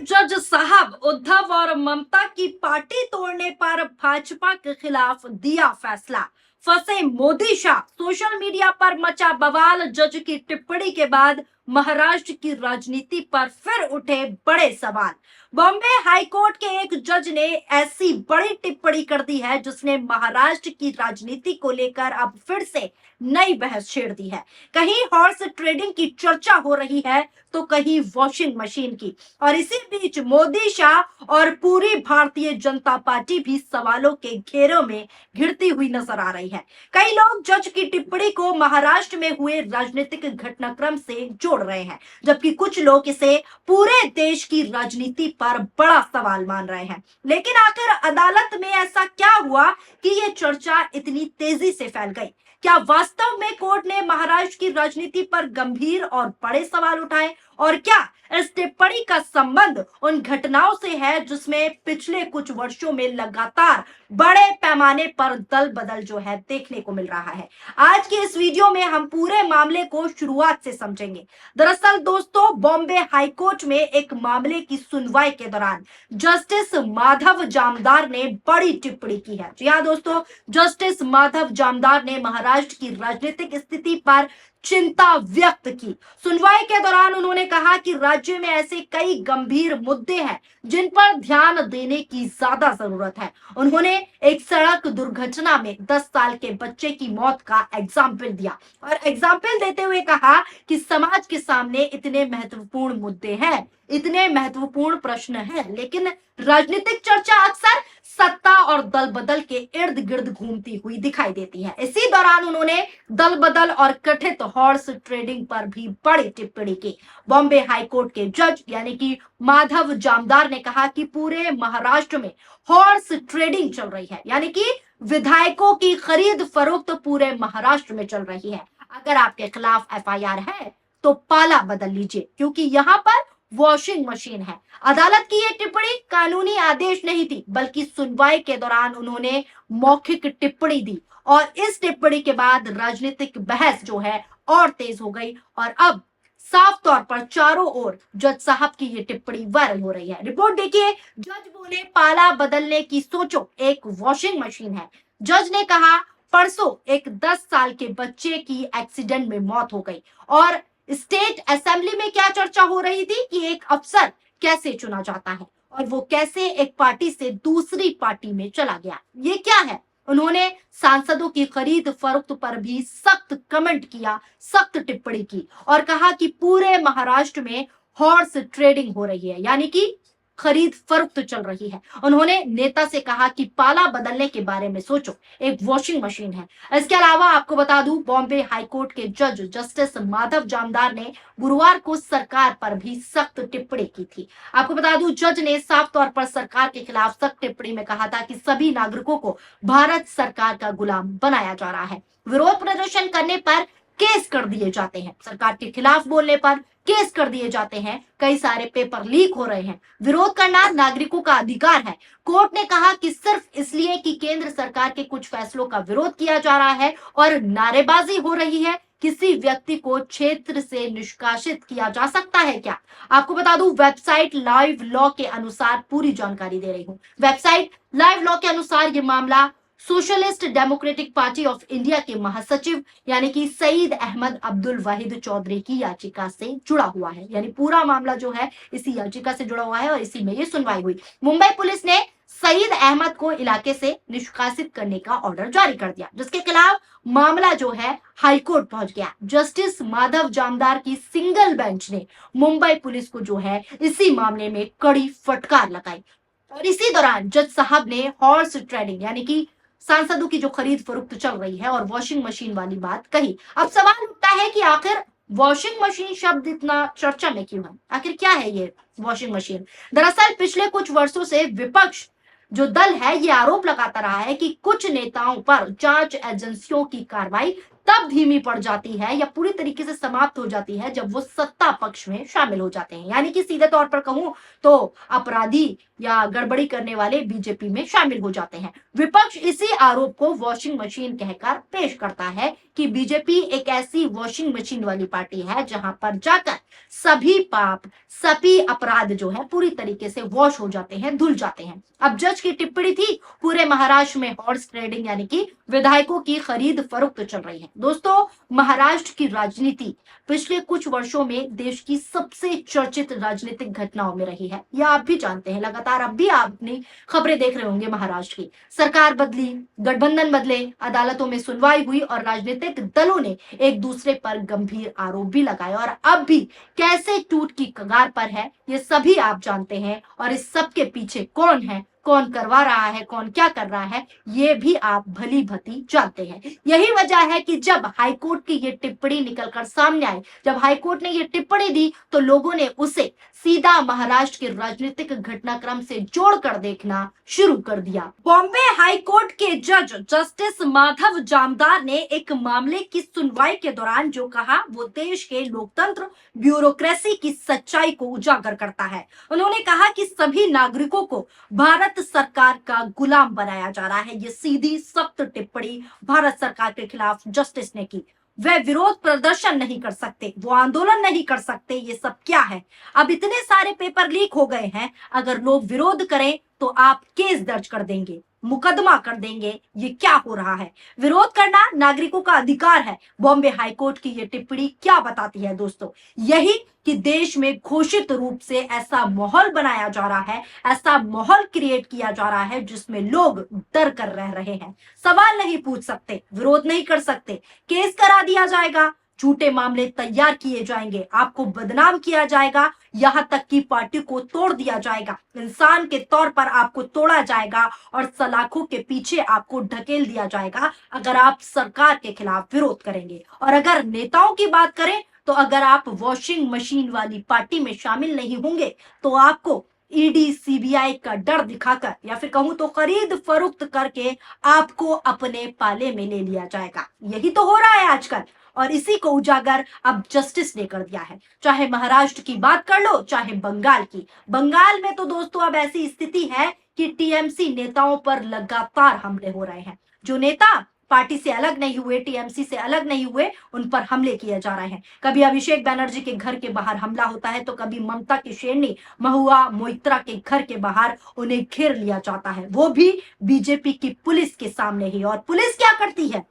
जज साहब उद्धव और ममता की पार्टी तोड़ने पर भाजपा के खिलाफ दिया फैसला। फंसे मोदी शाह, सोशल मीडिया पर मचा बवाल। जज की टिप्पणी के बाद महाराष्ट्र की राजनीति पर फिर उठे बड़े सवाल। बॉम्बे हाईकोर्ट के एक जज ने ऐसी बड़ी टिप्पणी कर दी है जिसने महाराष्ट्र की राजनीति को लेकर अब फिर से नई बहस छेड़ दी है। कहीं हॉर्स ट्रेडिंग की चर्चा हो रही है तो कहीं वॉशिंग मशीन की। और इसी बीच मोदी शाह और पूरी भारतीय जनता पार्टी भी सवालों के घेरों में घिरती हुई नजर आ रही है। कई लोग जज की टिप्पणी को महाराष्ट्र में हुए राजनीतिक घटनाक्रम से जोड़ रहे हैं, जबकि कुछ लोग इसे पूरे देश की राजनीति पर बड़ा सवाल मान रहे हैं। लेकिन आखिर अदालत में ऐसा क्या हुआ कि ये चर्चा इतनी तेजी से फैल गई? क्या वास्तव में कोर्ट ने महाराष्ट्र की राजनीति पर गंभीर और बड़े सवाल उठाए? और क्या इस टिप्पणी का संबंध उन घटनाओं से है जिसमें पिछले कुछ वर्षों में लगातार बड़े पैमाने पर दल बदल जो है देखने को मिल रहा है? आज के इस वीडियो में हम पूरे मामले को शुरुआत से समझेंगे। दरअसल दोस्तों, बॉम्बे हाईकोर्ट में एक मामले की सुनवाई के दौरान जस्टिस माधव जामदार ने बड़ी टिप्पणी की है। जी हाँ दोस्तों, जस्टिस माधव जामदार ने महाराष्ट्र की राजनीतिक स्थिति पर चिंता व्यक्त की। सुनवाई के दौरान उन्होंने कहा कि राज्य में ऐसे कई गंभीर मुद्दे हैं जिन पर ध्यान देने की ज्यादा जरूरत है। उन्होंने एक सड़क दुर्घटना में 10 साल के बच्चे की मौत का एग्जाम्पल दिया और एग्जाम्पल देते हुए कहा कि समाज के सामने इतने महत्वपूर्ण मुद्दे हैं, इतने महत्वपूर्ण प्रश्न हैं, लेकिन राजनीतिक चर्चा अक्सर सत्ता और दल बदल के इर्द गिर्द घूमती हुई दिखाई देती है। इसी दौरान उन्होंने दल बदल और कथित हॉर्स ट्रेडिंग पर भी बड़ी टिप्पणी की। बॉम्बे हाईकोर्ट के जज यानी कि माधव जामदार ने कहा कि पूरे महाराष्ट्र में हॉर्स ट्रेडिंग चल रही है, यानी कि विधायकों की खरीद फरोख्त पूरे महाराष्ट्र में चल रही है। अगर आपके खिलाफ एफआईआर है तो पाला बदल लीजिए, क्योंकि यहाँ पर वॉशिंग मशीन है। अदालत की यह टिप्पणी कानूनी आदेश नहीं थी, बल्कि सुनवाई के दौरान उन्होंने मौखिक टिप्पणी दी और इस टिप्पणी के बाद राजनीतिक बहस जो है और तेज हो गई और अब साफ तौर पर चारों ओर जज साहब की ये टिप्पणी वायरल हो रही है। रिपोर्ट देखिए। जज बोले, पाला बदलने की सोचो, एक वॉशिंग मशीन है। जज ने कहा, परसों एक 10 साल के बच्चे की एक्सीडेंट में मौत हो गई और स्टेट असेंबली में क्या चर्चा हो रही थी कि एक अफसर कैसे चुना जाता है और वो कैसे एक पार्टी से दूसरी पार्टी में चला गया। ये क्या है? उन्होंने सांसदों की खरीद फरोख्त पर भी सख्त कमेंट किया, सख्त टिप्पणी की और कहा कि पूरे महाराष्ट्र में हॉर्स ट्रेडिंग हो रही है, यानी कि खरीद फरोख्त चल रही है। उन्होंने नेता से कहा कि पाला बदलने के बारे में सोचो, एक वॉशिंग मशीन है। इसके अलावा आपको बता दूं, बॉम्बे हाईकोर्ट के जज जस्टिस माधव जामदार ने गुरुवार को सरकार पर भी सख्त टिप्पणी की थी। आपको बता दूं, जज ने साफ तौर पर सरकार के खिलाफ सख्त टिप्पणी में कहा था कि सभी नागरिकों को भारत सरकार का गुलाम बनाया जा रहा है। विरोध प्रदर्शन करने पर केस कर दिए जाते हैं, सरकार के खिलाफ बोलने पर केस कर दिए जाते हैं, कई सारे पेपर लीक हो रहे हैं। विरोध करना नागरिकों का अधिकार है। कोर्ट ने कहा कि सिर्फ इसलिए कि केंद्र सरकार के कुछ फैसलों का विरोध किया जा रहा है और नारेबाजी हो रही है, किसी व्यक्ति को क्षेत्र से निष्कासित किया जा सकता है क्या? आपको बता दूं, वेबसाइट लाइव लॉ के अनुसार पूरी जानकारी दे रही हूं। वेबसाइट लाइव लॉ के अनुसार ये मामला socialist democratic party of India के महासचिव यानी कि सईद अहमद अब्दुल वाहिद चौधरी की याचिका से जुड़ा हुआ है। यानी पूरा मामला जो है इसी याचिका से जुड़ा हुआ है और इसी में ये सुनवाई हुई। मुंबई पुलिस ने सईद अहमद को इलाके से निष्कासित करने का ऑर्डर जारी कर दिया, जिसके खिलाफ मामला जो है हाईकोर्ट पहुंच गया। जस्टिस माधव जामदार की सिंगल बेंच ने मुंबई पुलिस को जो है इसी मामले में कड़ी फटकार लगाई और इसी दौरान जज साहब ने हॉर्स ट्रेडिंग यानी कि सांसदों की जो खरीद फरोख्त चल रही है और वॉशिंग मशीन वाली बात कही। अब सवाल उठता है कि आखिर वॉशिंग मशीन शब्द इतना चर्चा में क्यों है? आखिर क्या है ये वॉशिंग मशीन? दरअसल पिछले कुछ वर्षों से विपक्ष जो दल है ये आरोप लगाता रहा है कि कुछ नेताओं पर जांच एजेंसियों की कार्रवाई तब धीमी पड़ जाती है या पूरी तरीके से समाप्त हो जाती है जब वो सत्ता पक्ष में शामिल हो जाते हैं। यानी कि सीधे तौर पर कहूं तो अपराधी या गड़बड़ी करने वाले बीजेपी में शामिल हो जाते हैं। विपक्ष इसी आरोप को वॉशिंग मशीन कहकर पेश करता है कि बीजेपी एक ऐसी वॉशिंग मशीन वाली पार्टी है जहां पर जाकर सभी पाप, सभी अपराध जो है पूरी तरीके से वॉश हो जाते हैं, धुल जाते हैं। अब जज की टिप्पणी थी, पूरे महाराष्ट्र में हॉर्स ट्रेडिंग यानी कि विधायकों की खरीद फरोख्त चल रही है। दोस्तों, महाराष्ट्र की राजनीति पिछले कुछ वर्षों में देश की सबसे चर्चित राजनीतिक घटनाओं में रही है। यह आप भी जानते हैं, लगातार अब भी आप अपनी खबरें देख रहे होंगे। महाराष्ट्र की सरकार बदली, गठबंधन बदले, अदालतों में सुनवाई हुई और राजनीतिक दलों ने एक दूसरे पर गंभीर आरोप भी लगाए और अब भी कैसे टूट की कगार पर है, ये सभी आप जानते हैं। और इस सब के पीछे कौन है, कौन करवा रहा है, कौन क्या कर रहा है, ये भी आप भली भांति जानते हैं। यही वजह है कि जब हाईकोर्ट की ये टिप्पणी निकलकर सामने आई, जब हाईकोर्ट ने ये टिप्पणी दी, तो लोगों ने उसे सीधा महाराष्ट्र के राजनीतिक घटनाक्रम से जोड़कर देखना शुरू कर दिया। बॉम्बे हाईकोर्ट के जज जस्टिस माधव जामदार ने एक मामले की सुनवाई के दौरान जो कहा, वो देश के लोकतंत्र, ब्यूरोक्रेसी की सच्चाई को उजागर करता है। उन्होंने कहा कि सभी नागरिकों को भारत सरकार का गुलाम बनाया जा रहा है। ये सीधी सख्त टिप्पणी भारत सरकार के खिलाफ जस्टिस ने की। वह विरोध प्रदर्शन नहीं कर सकते, वो आंदोलन नहीं कर सकते, ये सब क्या है? अब इतने सारे पेपर लीक हो गए हैं, अगर लोग विरोध करें तो आप केस दर्ज कर देंगे, मुकदमा कर देंगे। ये क्या हो रहा है? विरोध करना नागरिकों का अधिकार है। बॉम्बे हाईकोर्ट की ये टिप्पणी क्या बताती है दोस्तों? यही कि देश में घोषित रूप से ऐसा माहौल बनाया जा रहा है, ऐसा माहौल क्रिएट किया जा रहा है जिसमें लोग डर कर रह रहे हैं, सवाल नहीं पूछ सकते, विरोध नहीं कर सकते, केस करा दिया जाएगा, झूठे मामले तैयार किए जाएंगे, आपको बदनाम किया जाएगा, यहां तक कि पार्टी को तोड़ दिया जाएगा, इंसान के तौर पर आपको तोड़ा जाएगा और सलाखों के पीछे आपको ढकेल दिया जाएगा अगर आप सरकार के खिलाफ विरोध करेंगे। और अगर नेताओं की बात करें तो अगर आप वॉशिंग मशीन वाली पार्टी में शामिल नहीं होंगे तो आपको ईडी, सीबीआई का डर दिखाकर या फिर कहूं तो खरीद फरोख्त करके आपको अपने पाले में ले लिया जाएगा। यही तो हो रहा है आजकल और इसी को उजागर अब जस्टिस ने कर दिया है। चाहे महाराष्ट्र की बात कर लो, चाहे बंगाल की। बंगाल में तो दोस्तों अब ऐसी स्थिति है कि टीएमसी नेताओं पर लगातार हमले हो रहे हैं। जो नेता पार्टी से अलग नहीं हुए, टीएमसी से अलग नहीं हुए, उन पर हमले किए जा रहे हैं। कभी अभिषेक बैनर्जी के घर के बाहर हमला होता है तो कभी ममता की शेरनी महुआ मोइत्रा के घर के बाहर उन्हें घेर लिया जाता है, वो भी बीजेपी की पुलिस के सामने ही। और पुलिस क्या करती है?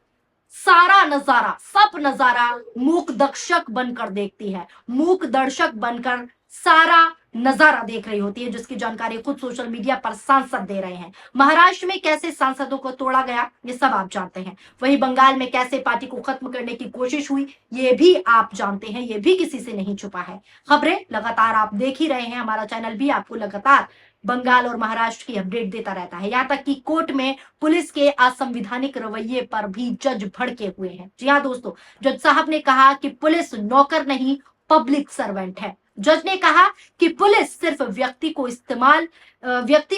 सारा नजारा, सब नजारा मूक दर्शक बनकर देखती है, मूक दर्शक बनकर सारा नजारा देख रही होती है, जिसकी जानकारी खुद सोशल मीडिया पर सांसद दे रहे हैं। महाराष्ट्र में कैसे सांसदों को तोड़ा गया, ये सब आप जानते हैं। वहीं बंगाल में कैसे पार्टी को खत्म करने की कोशिश हुई, ये भी आप जानते हैं, ये भी किसी से नहीं छुपा है। खबरें लगातार आप देख ही रहे हैं, हमारा चैनल भी आपको लगातार बंगाल और महाराष्ट्र की अपडेट देता रहता है। यहाँ तक कि कोर्ट में पुलिस के असंवैधानिक रवैये पर भी जज भड़के हुए हैं। जी हाँ दोस्तों, जज साहब ने कहा कि पुलिस नौकर नहीं, पब्लिक सर्वेंट है। जज ने कहा कि पुलिस सिर्फ व्यक्ति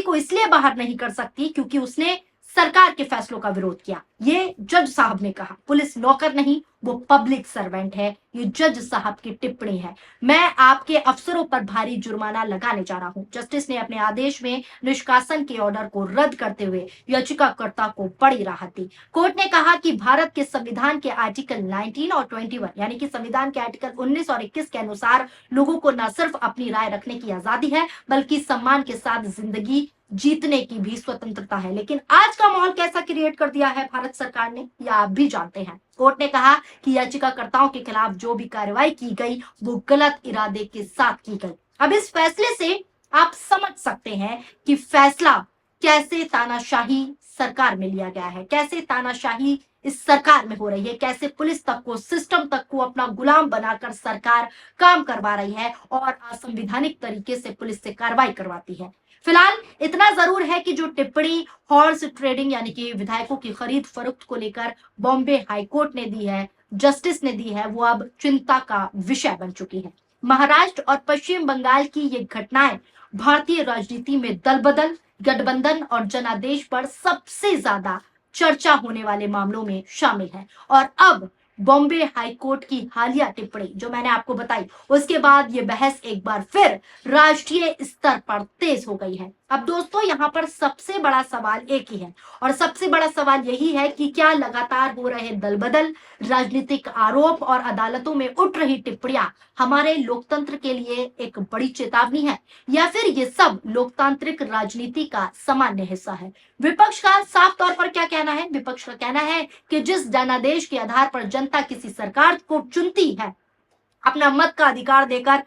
को इसलिए बाहर नहीं कर सकती क्योंकि उसने सरकार के फैसलों का विरोध किया। ये जज साहब ने कहा, पुलिस नौकर नहीं, वो पब्लिक सर्वेंट है। ये जज साहब की टिप्पणी है। मैं आपके अफसरों पर भारी जुर्माना लगाने जा रहा हूं। जस्टिस ने अपने आदेश में निष्कासन के ऑर्डर को रद्द करते हुए याचिकाकर्ता को बड़ी राहत दी। कोर्ट ने कहा कि भारत के संविधान के आर्टिकल 19 और 21 यानी कि संविधान के आर्टिकल 19 और 21 के अनुसार लोगों को न सिर्फ अपनी राय रखने की आजादी है बल्कि सम्मान के साथ जिंदगी जीतने की भी स्वतंत्रता है। लेकिन आज का माहौल कैसा क्रिएट कर दिया है भारत सरकार ने, यह आप भी जानते हैं। कोर्ट ने कहा कि याचिकाकर्ताओं के खिलाफ जो भी कार्रवाई की गई वो गलत इरादे के साथ की गई। अब इस फैसले से आप समझ सकते हैं कि फैसला कैसे तानाशाही सरकार में लिया गया है, कैसे तानाशाही इस सरकार में हो रही है, कैसे पुलिस तक को, सिस्टम तक को अपना गुलाम बनाकर सरकार काम करवा रही है और असंवैधानिक तरीके से पुलिस से कार्रवाई करवाती है। फिलहाल इतना जरूर है कि जो टिप्पणी हॉर्स ट्रेडिंग यानी कि विधायकों की खरीद फरोख्त को लेकर बॉम्बे हाईकोर्ट ने दी है, जस्टिस ने दी है, वो अब चिंता का विषय बन चुकी है। महाराष्ट्र और पश्चिम बंगाल की ये घटनाएं भारतीय राजनीति में दल बदल, गठबंधन और जनादेश पर सबसे ज्यादा चर्चा होने वाले मामलों में शामिल है। और अब बॉम्बे हाईकोर्ट की हालिया टिप्पणी जो मैंने आपको बताई, उसके बाद ये बहस एक बार फिर राष्ट्रीय स्तर पर तेज हो गई है। अब दोस्तों यहाँ पर सबसे बड़ा सवाल एक ही है और सबसे बड़ा सवाल यही है कि क्या लगातार हो रहे दलबदल, राजनीतिक आरोप और अदालतों में उठ रही टिप्पणियां हमारे लोकतंत्र के लिए एक बड़ी चेतावनी है या फिर ये सब लोकतांत्रिक राजनीति का सामान्य हिस्सा है। विपक्ष का साफ तौर पर क्या कहना है? विपक्ष का कहना है कि जिस जनादेश के आधार पर जनता किसी सरकार को चुनती है, अपना मत का अधिकार देकर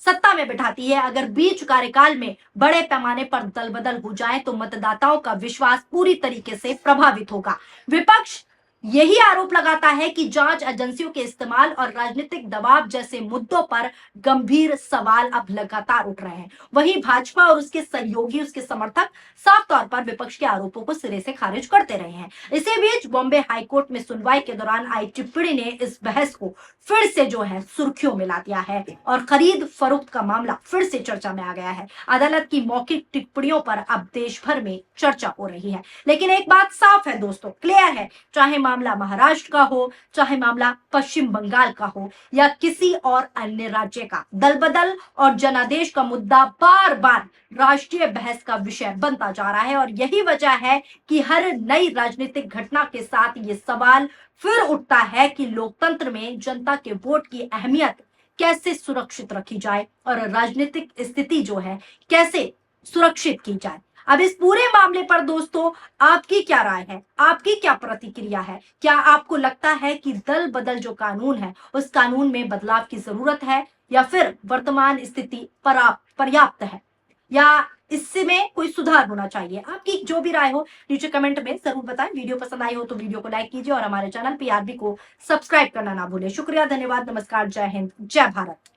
सत्ता में बिठाती है, अगर बीच कार्यकाल में बड़े पैमाने पर दलबदल हो जाए तो मतदाताओं का विश्वास पूरी तरीके से प्रभावित होगा। विपक्ष यही आरोप लगाता है कि जांच एजेंसियों के इस्तेमाल और राजनीतिक दबाव जैसे मुद्दों पर गंभीर सवाल अब लगातार उठ रहे हैं। वहीं भाजपा और उसके सहयोगी, उसके समर्थक साफ तौर पर विपक्ष के आरोपों को सिरे से खारिज करते रहे हैं। इसी बीच बॉम्बे हाईकोर्ट में सुनवाई के दौरान आई टिप्पणी ने इस बहस को फिर से जो है सुर्खियों में ला दिया है और खरीद फरोख्त का मामला फिर से चर्चा में आ गया है। अदालत की मौखिक टिप्पणियों पर अब देश भर में चर्चा हो रही है। लेकिन एक बात साफ है दोस्तों, क्लियर है, चाहे मामला महाराष्ट्र का हो, चाहे मामला पश्चिम बंगाल का हो या किसी और अन्य राज्य का, दलबदल और जनादेश का मुद्दा बार बार राष्ट्रीय बहस का विषय बनता जा रहा है और यही वजह है कि हर नई राजनीतिक घटना के साथ ये सवाल फिर उठता है कि लोकतंत्र में जनता के वोट की अहमियत कैसे सुरक्षित रखी जाए और राजनीतिक स्थिति जो है कैसे सुरक्षित की जाए। अब इस पूरे मामले पर दोस्तों आपकी क्या राय है? आपकी क्या प्रतिक्रिया है? क्या आपको लगता है कि दल बदल जो कानून है उस कानून में बदलाव की जरूरत है या फिर वर्तमान स्थिति पर्याप्त है या इसमें कोई सुधार होना चाहिए? आपकी जो भी राय हो नीचे कमेंट में जरूर बताएं। वीडियो पसंद आई हो तो वीडियो को लाइक कीजिए और हमारे चैनल पीआरबी को सब्सक्राइब करना ना भूलें। शुक्रिया, धन्यवाद, नमस्कार, जय हिंद, जय भारत।